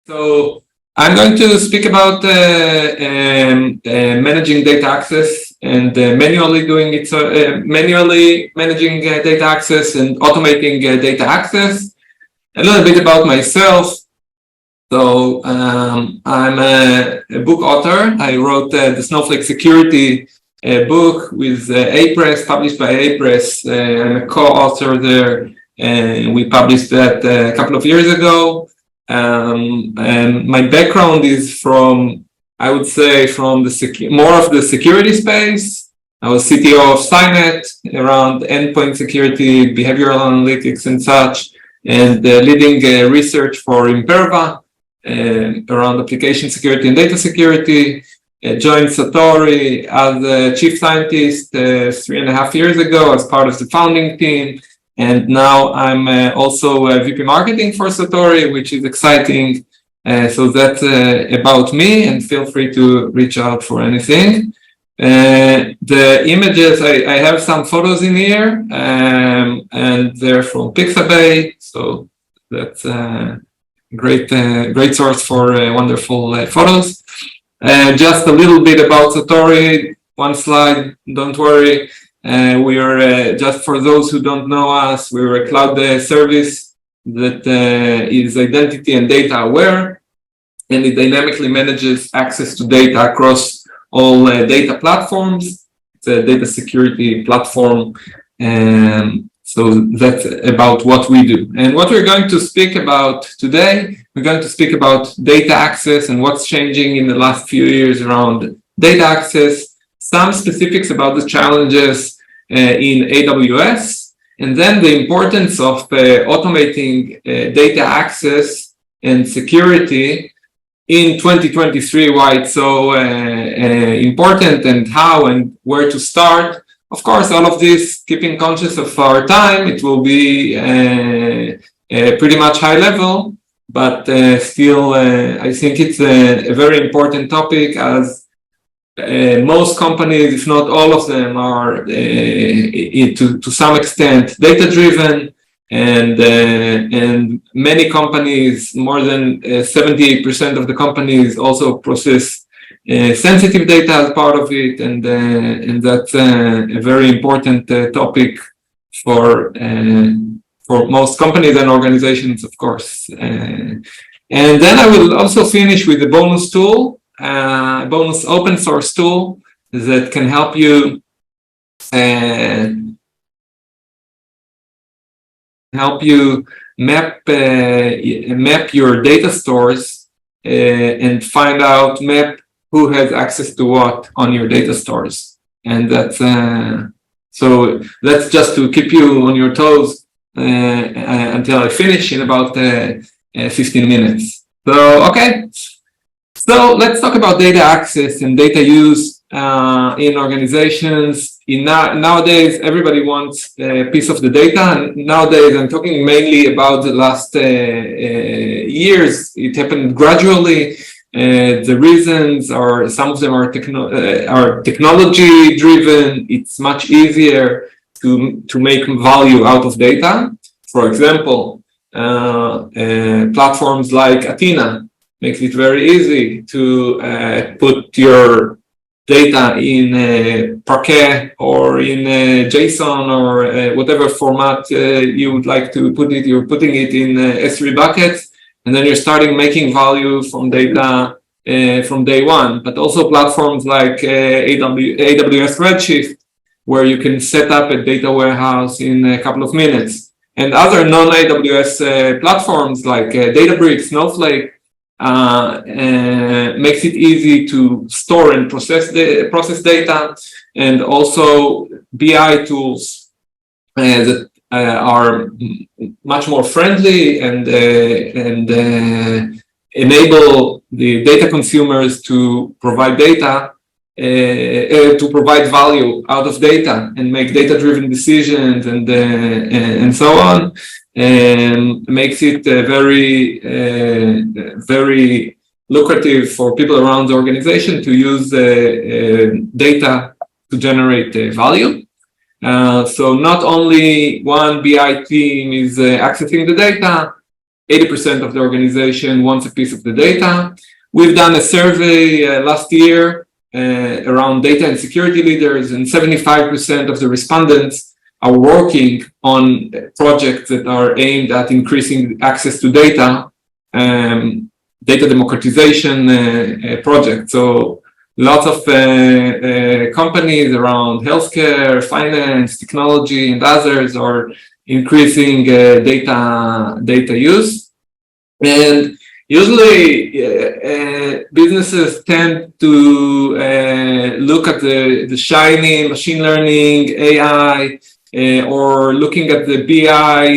So I'm going to speak about managing data access and manually doing it, manually managing data access and automating data access. A little bit about myself. So I'm a book author. I wrote the Snowflake Security book with A-Press, published by A-Press. I'm a co-author there, and we published that a couple of years ago. And my background is from, I would say, from the more of the security space. I was CTO of Cynet around endpoint security, behavioral analytics, and such, and leading research for Imperva around application security and data security. Joined Satori as a chief scientist 3.5 years ago as part of the founding team. And now I'm also VP marketing for Satori, which is exciting. So that's about me, and feel free to reach out for anything. The images, I have some photos in here, and they're from Pixabay. So that's a great source for wonderful photos. Just a little bit about Satori, one slide, don't worry. We are, just for those who don't know us, we're a cloud service that is identity and data aware, and it dynamically manages access to data across all data platforms. It's a data security platform, and so that's about what we do. And what we're going to speak about today, we're going to speak about data access and what's changing in the last few years around data access, some specifics about the challenges in AWS, and then the importance of automating data access and security in 2023, why it's so important and how and where to start. Of course, all of this, keeping conscious of our time, it will be pretty much high level, but still, I think it's a very important topic, as most companies, if not all of them, are to some extent data-driven, and many companies, more than 78% of the companies, also process sensitive data as part of it, and that's a very important topic for most companies and organizations, of course. And then I will also finish with a bonus tool. Bonus open source tool that can help you map your data stores and find out who has access to what on your data stores. And that's so that's just to keep you on your toes until I finish in about 15 minutes. So okay. So let's talk about data access and data use in organizations. Nowadays, everybody wants a piece of the data. And nowadays, I'm talking mainly about the last years. It happened gradually. The reasons are, some of them are technology driven. It's much easier to make value out of data. For example, platforms like Athena makes it very easy to put your data in Parquet or in JSON or whatever format you would like to put it. You're putting it in S3 buckets, and then you're starting making value from data from day one. But also platforms like AWS Redshift, where you can set up a data warehouse in a couple of minutes. And other non-AWS platforms like Databricks, Snowflake, makes it easy to store and process data, and also BI tools that are much more friendly and enable the data consumers to provide data, to provide value out of data and make data-driven decisions and so on. And makes it very lucrative for people around the organization to use data to generate value. So not only one BI team is accessing the data, 80% of the organization wants a piece of the data. We've done a survey last year around data and security leaders, and 75% of the respondents are working on projects that are aimed at increasing access to data, data democratization projects. So lots of companies around healthcare, finance, technology, and others are increasing data use. And usually businesses tend to look at the shiny machine learning, AI, or looking at the BI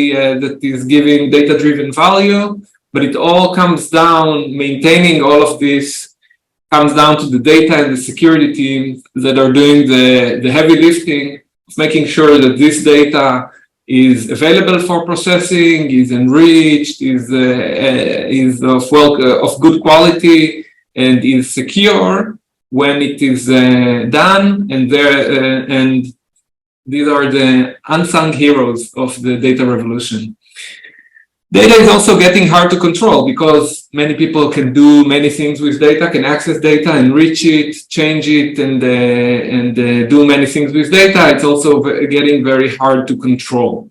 that is giving data-driven value, but it all comes down, maintaining all of this comes down to the data and the security teams that are doing the heavy lifting, making sure that this data is available for processing, is enriched, is of good quality, and is secure when it is done. And these are the unsung heroes of the data revolution. Data is also getting hard to control because many people can do many things with data, can access data, enrich it, change it, and do many things with data. It's also getting very hard to control.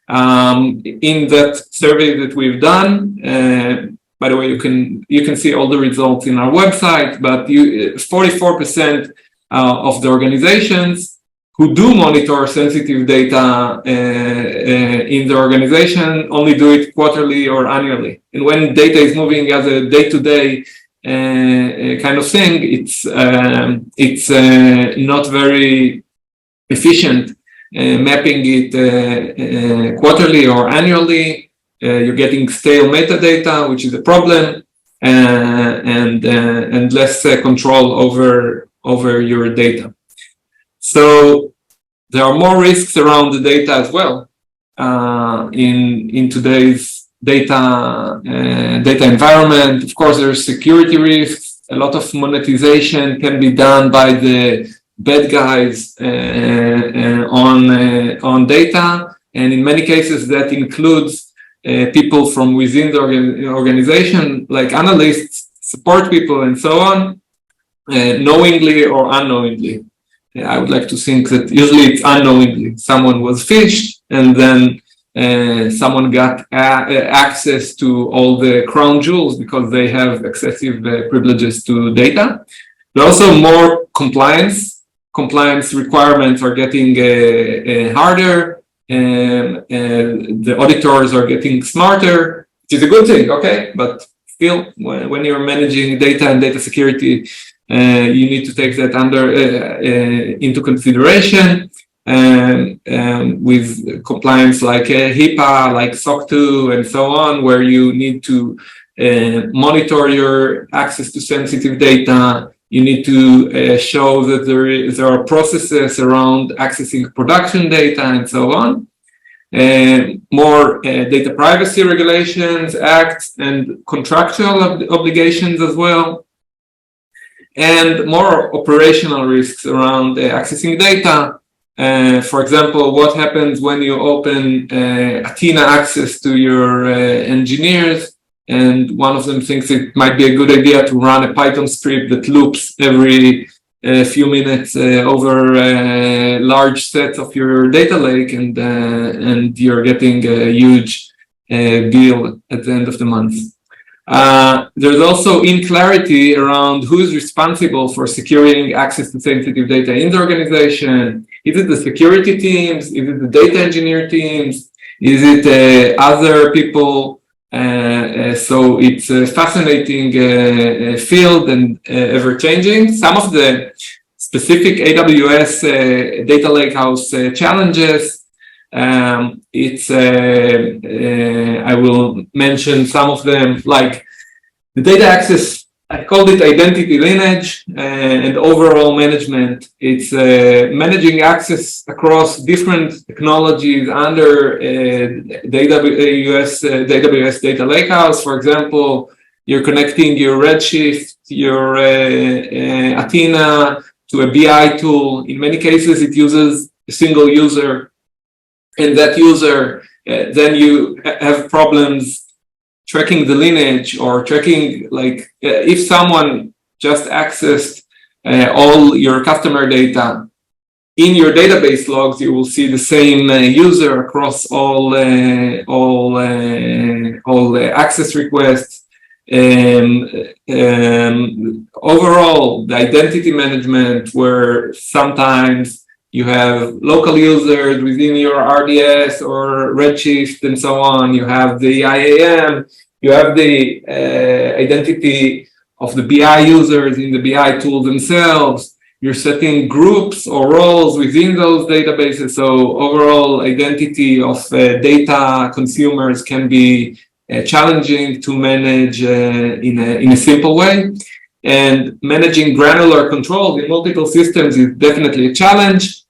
In that survey that we've done, by the way, you can see all the results in our website, but 44% of the organizations who do monitor sensitive data in the organization only do it quarterly or annually. And when data is moving as a day-to-day kind of thing, it's not very efficient mapping it quarterly or annually. You're getting stale metadata, which is a problem, and less control over your data. So there are more risks around the data as well in today's data environment. Of course, there's security risks. A lot of monetization can be done by the bad guys on data, and in many cases that includes people from within the organization, like analysts, support people, and so on, knowingly or unknowingly. I would like to think that usually it's unknowingly. Someone was phished, and then someone got access to all the crown jewels because they have excessive privileges to data. There are also more compliance requirements are getting harder, and the auditors are getting smarter, which is a good thing, okay? But still, when you're managing data and data security, you need to take that into consideration, with compliance like HIPAA, like SOC 2, and so on, where you need to monitor your access to sensitive data. You need to show that there are processes around accessing production data, and so on. More data privacy regulations, acts, and contractual obligations as well. And more operational risks around accessing data. For example, what happens when you open Athena access to your engineers, and one of them thinks it might be a good idea to run a Python script that loops every few minutes over large sets of your data lake, and you're getting a huge bill at the end of the month. There's also unclarity around who is responsible for securing access to sensitive data in the organization. Is it the security teams? Is it the data engineer teams? Is it other people? So it's a fascinating field and ever-changing. Some of the specific AWS data lakehouse challenges, I will mention some of them, like the data access. I called it identity lineage and overall management. It's managing access across different technologies under the AWS data lakehouse. For example, you're connecting your Redshift, your Athena to a BI tool. In many cases, it uses a single user, and that user, then you have problems tracking the lineage or tracking, like if someone just accessed all your customer data in your database logs, you will see the same user across all access requests. Overall, the identity management, where sometimes you have local users within your RDS or Redshift and so on. You have the IAM, you have the identity of the BI users in the BI tools themselves. You're setting groups or roles within those databases. So overall identity of data consumers can be challenging to manage in a simple way. And managing granular controls in multiple systems is definitely a challenge,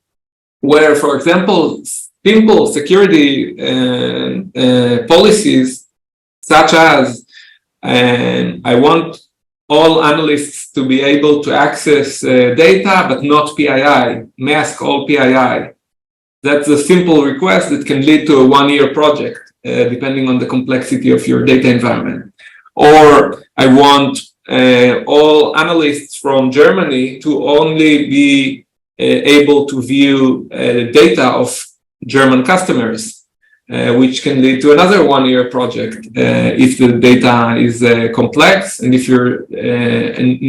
where, for example, simple security policies, such as I want all analysts to be able to access data, but not PII, mask all PII. That's a simple request that can lead to a one-year project, depending on the complexity of your data environment. Or I want all analysts from Germany to only be able to view data of German customers, which can lead to another one-year project if the data is complex and if you're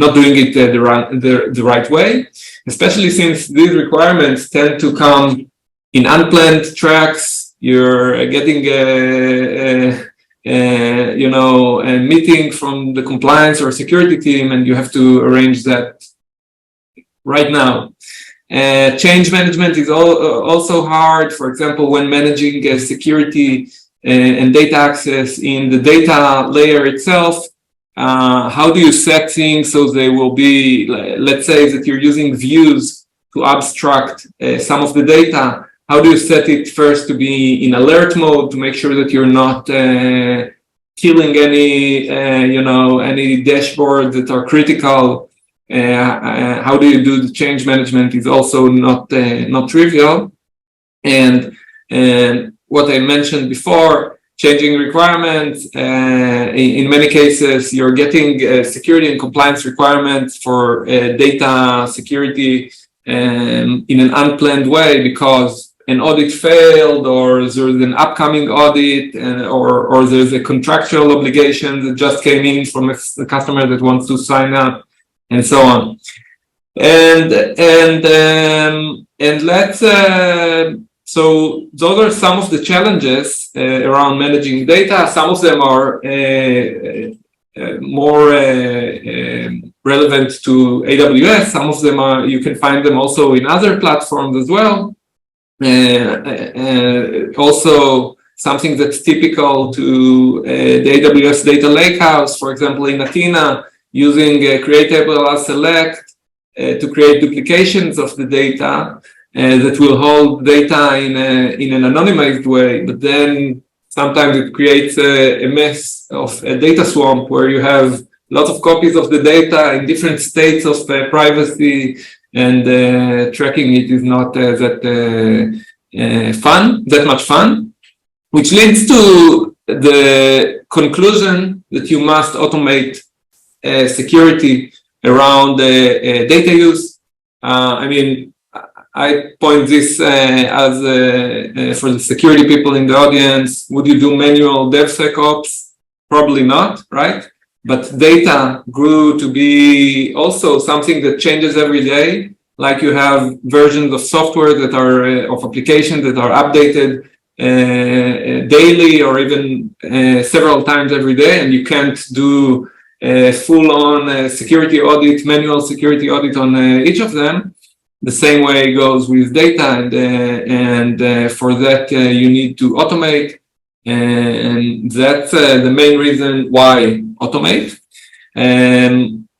not doing it the right way, especially since these requirements tend to come in unplanned tracks. You're getting a meeting from the compliance or security team, and you have to arrange that right now. Change management is also hard. For example, when managing security and data access in the data layer itself, how do you set things so they will be, let's say that you're using views to abstract some of the data. How do you set it first to be in alert mode to make sure that you're not killing any dashboards that are critical? How do you do the change management is also not trivial. And what I mentioned before, changing requirements. In many cases, you're getting security and compliance requirements for data security in an unplanned way because an audit failed, or there's an upcoming audit, or there's a contractual obligation that just came in from a customer that wants to sign up, and so on. And let's so those are some of the challenges around managing data. Some of them are more relevant to AWS. Some of them are, you can find them also in other platforms as well. Also, something that's typical to the AWS data lakehouse, for example, in Athena, using creatable as select to create duplications of the data that will hold data in an anonymized way, but then sometimes it creates a mess of a data swamp where you have lots of copies of the data in different states of privacy, and tracking it is not that much fun, which leads to the conclusion that you must automate security around data use. I mean, I point this as for the security people in the audience. Would you do manual DevSecOps? Probably not, right? But data grew to be also something that changes every day. Like you have versions of software that are, of applications that are updated daily or even several times every day, and you can't do full-on security audit, manual security audit on each of them. The same way goes with data, and for that you need to automate, and that's the main reason why automate.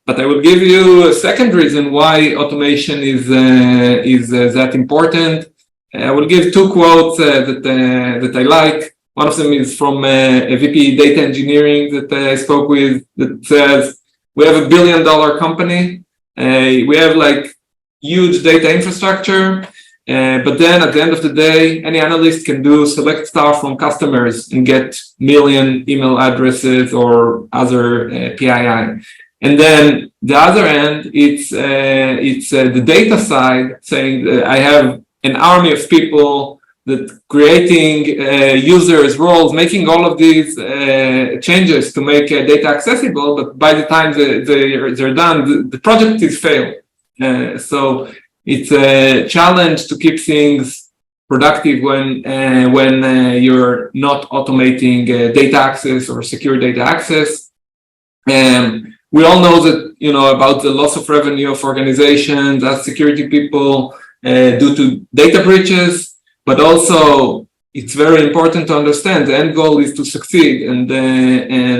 But I will give you a second reason why automation is that important. I will give two quotes that I like. One of them is from a VP data engineering that I spoke with, that says, we have $1 billion company. We have like huge data infrastructure, But then at the end of the day, any analyst can do select star from customers and get million email addresses or other PII. And then the other end, it's the data side saying that I have an army of people that creating users, roles, making all of these changes to make data accessible. But by the time they're done, the project is failed. So it's a challenge to keep things productive when you're not automating data access or secure data access. We all know that, about the loss of revenue of organizations as security people due to data breaches, but also it's very important to understand the end goal is to succeed, and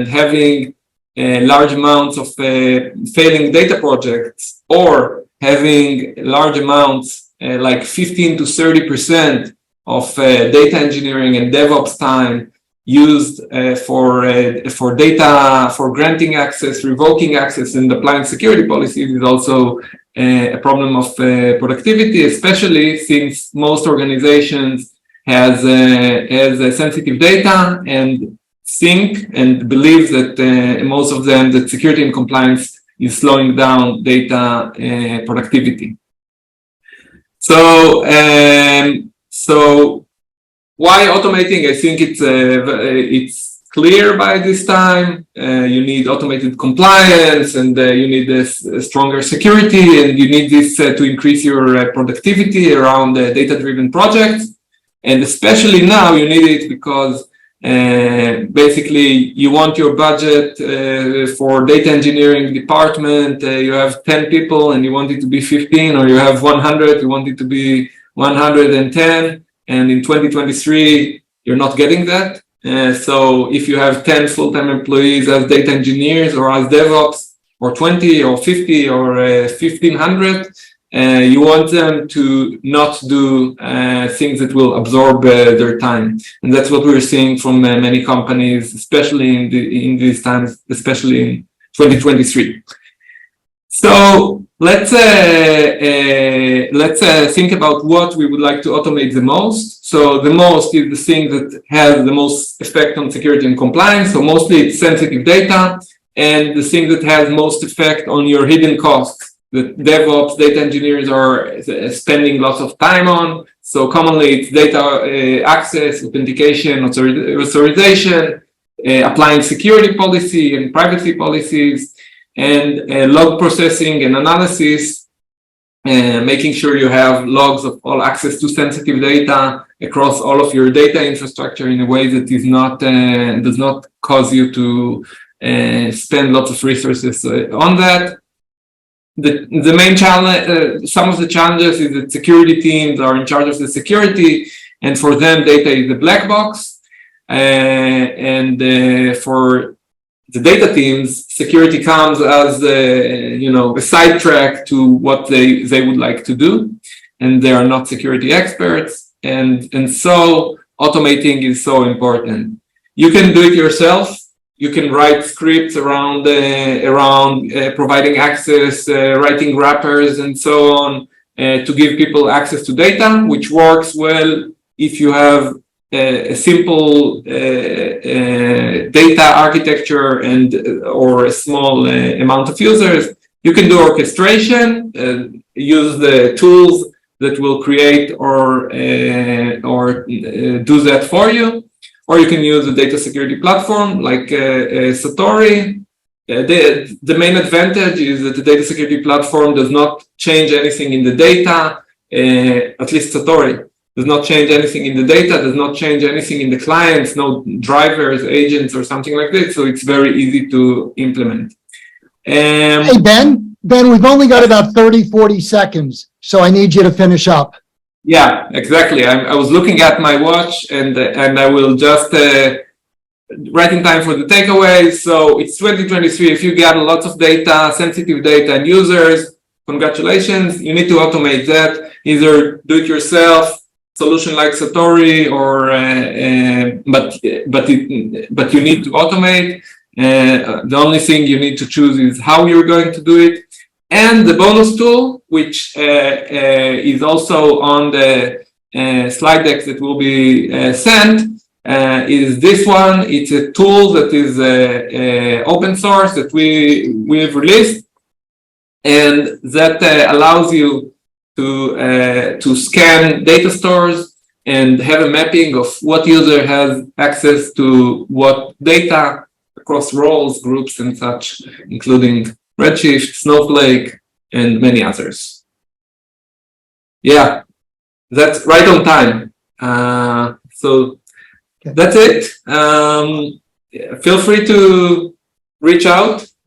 having large amounts of failing data projects, or having large amounts like 15 to 30% of data engineering and DevOps time used for data, for granting access, revoking access, and applying security policies is also a problem of productivity, especially since most organizations has sensitive data and think and believe that most of them that security and compliance is slowing down data productivity. So why automating? I think it's clear by this time. You need automated compliance, and you need this stronger security, and you need this to increase your productivity around data-driven projects. And especially now, you need it because basically you want your budget for data engineering department. You have 10 people and you want it to be 15, or you have 100, you want it to be 110. And in 2023, you're not getting that. So if you have 10 full-time employees as data engineers or as DevOps, or 20 or 50 or 1,500, you want them to not do things that will absorb their time. And that's what we're seeing from many companies, especially in these times, especially in 2023. So let's think about what we would like to automate the most. So the most is the thing that has the most effect on security and compliance. So mostly it's sensitive data, and the thing that has most effect on your hidden costs that DevOps, data engineers are spending lots of time on. So commonly it's data access, authentication, authorization, applying security policy and privacy policies, and log processing and analysis, making sure you have logs of all access to sensitive data across all of your data infrastructure in a way that is not does not cause you to spend lots of resources on that. The main challenge, some of the challenges is that security teams are in charge of the security, and for them data is a black box, and for the data teams, security comes as a sidetrack to what they would like to do, and they are not security experts, and so automating is so important. You can do it yourself. You can write scripts around providing access, writing wrappers, and so on to give people access to data, which works well if you have a simple data architecture and or a small amount of users. You can do orchestration, use the tools that will create or do that for you. Or you can use a data security platform like Satori. The main advantage is that the data security platform does not change anything in the data, at least Satori does not change anything in the data, does not change anything in the clients, no drivers, agents, or something like that. So it's very easy to implement. Hey, Ben, we've only got about 30, 40 seconds, so I need you to finish up. Yeah, exactly. I was looking at my watch, and I will just right in time for the takeaways. So it's 2023. If you got lots of data, sensitive data, and users, congratulations. You need to automate that. Either do it yourself, solution like Satori, or but you need to automate. The only thing you need to choose is how you're going to do it. And the bonus tool, which is also on the slide deck that will be sent, is this one. It's a tool that is open source that we've released, and that allows you to scan data stores and have a mapping of what user has access to what data across roles, groups, and such, including Redshift, Snowflake, and many others. Yeah, that's right on time. So that's it. Feel free to reach out